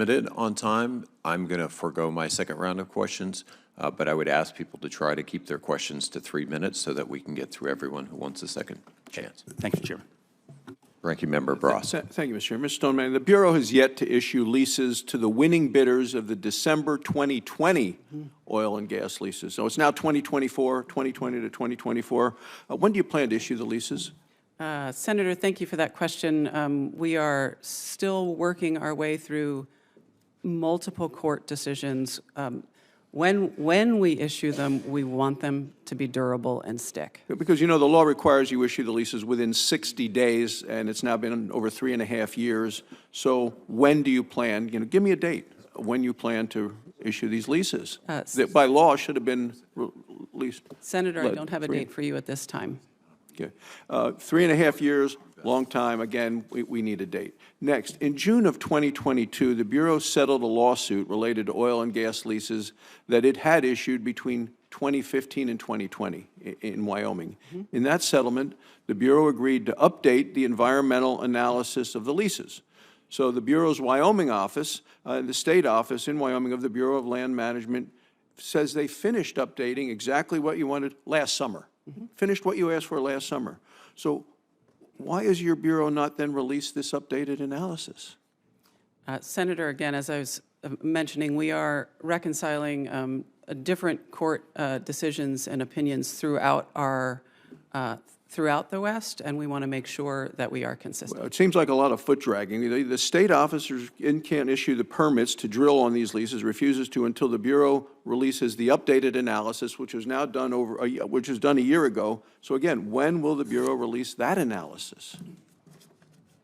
limited on time, I'm going to forego my second round of questions, but I would ask people to try to keep their questions to 3 minutes so that we can get through everyone who wants a second chance. Thank you, Chairman. Ranking Member Barrasso. Thank you, Mr. Chairman. Mr. Stone-Manning, the Bureau has yet to issue leases to the winning bidders of the December 2020 oil and gas leases. So it's now 2024, 2020 to 2024. When do you plan to issue the leases? Senator, thank you for that question. We are still working our way through multiple court decisions. When we issue them, we want them to be durable and stick. Because, you know, the law requires you issue the leases within 60 days, and it's now been over 3.5 years. So when do you plan, give me a date, when you plan to issue these leases that by law should have been released? Senator, I don't have a date for you at this time. Okay. 3.5 years, long time. Again, we need a date. Next, in June of 2022, the Bureau settled a lawsuit related to oil and gas leases that it had issued between 2015 and 2020 in Wyoming. In that settlement, the Bureau agreed to update the environmental analysis of the leases. So the Bureau's Wyoming office, the state office in Wyoming of the Bureau of Land Management, says they finished updating exactly what you wanted last summer. Finished what you asked for last summer. So why is your Bureau not then released this updated analysis? Senator, again, as I was mentioning, we are reconciling different court decisions and opinions throughout the West, and we want to make sure that we are consistent. Well, it seems like a lot of foot dragging. The state officers can't issue the permits to drill on these leases, refuses to until the Bureau releases the updated analysis, which was now done which was done a year ago. So again, when will the Bureau release that analysis?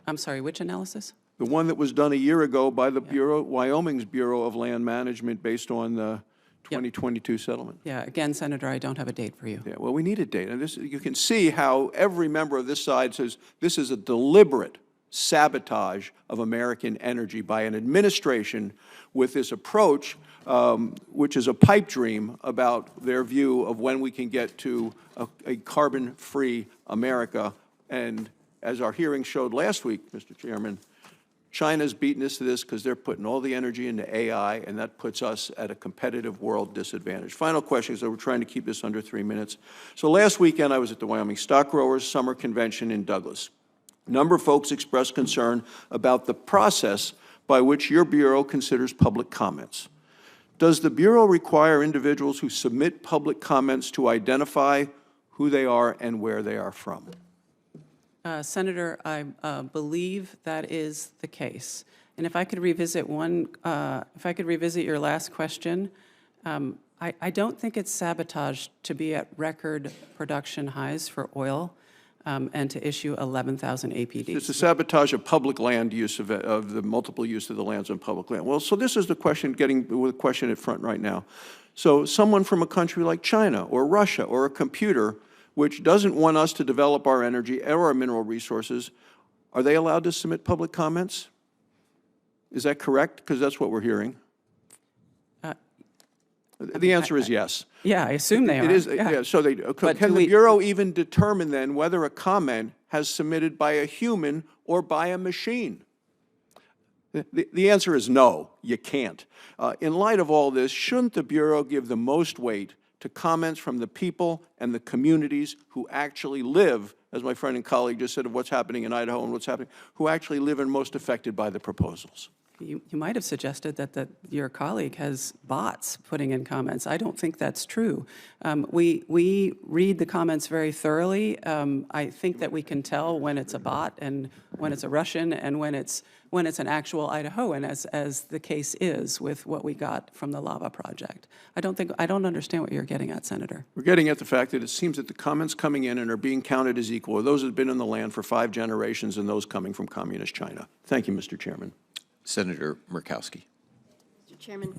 I'm sorry, which analysis? The one that was done a year ago by the Bureau, Wyoming's Bureau of Land Management, based on the 2022 settlement. Yeah, again, Senator, I don't have a date for you. Yeah, well, we need a date. And you can see how every member of this side says this is a deliberate sabotage of American energy by an administration with this approach, which is a pipe dream about their view of when we can get to a carbon-free America. And as our hearing showed last week, Mr. Chairman, China's beaten us to this because they're putting all the energy into AI, and that puts us at a competitive world disadvantage. Final question, so we're trying to keep this under 3 minutes. So last weekend, I was at the Wyoming Stock Growers Summer Convention in Douglas. A number of folks expressed concern about the process by which your Bureau considers public comments. Does the Bureau require individuals who submit public comments to identify who they are and where they are from? Senator, I believe that is the case. And if I could revisit your last question, I don't think it's sabotage to be at record production highs for oil and to issue 11,000 APDs. It's a sabotage of public land use of the multiple use of the lands on public land. Well, so this is the question, getting with the question at front right now. So someone from a country like China or Russia or a computer which doesn't want us to develop our energy or our mineral resources, are they allowed to submit public comments? Is that correct? Because that's what we're hearing. The answer is yes. Yeah, I assume they are. It is, yeah. So can the Bureau even determine then whether a comment has submitted by a human or by a machine? The answer is no, you can't. In light of all this, shouldn't the Bureau give the most weight to comments from the people and the communities who actually live, as my friend and colleague just said of what's happening in Idaho and what's happening, who actually live and most affected by the proposals? You might have suggested that your colleague has bots putting in comments. I don't think that's true. We read the comments very thoroughly. I think that we can tell when it's a bot and when it's a Russian and when it's an actual Idahoan, as the case is with what we got from the lava project. I don't understand what you're getting at, Senator. We're getting at the fact that it seems that the comments coming in and are being counted as equal are those that have been in the land for 5 generations and those coming from communist China. Thank you, Mr. Chairman. Senator Murkowski. Mr. Chairman.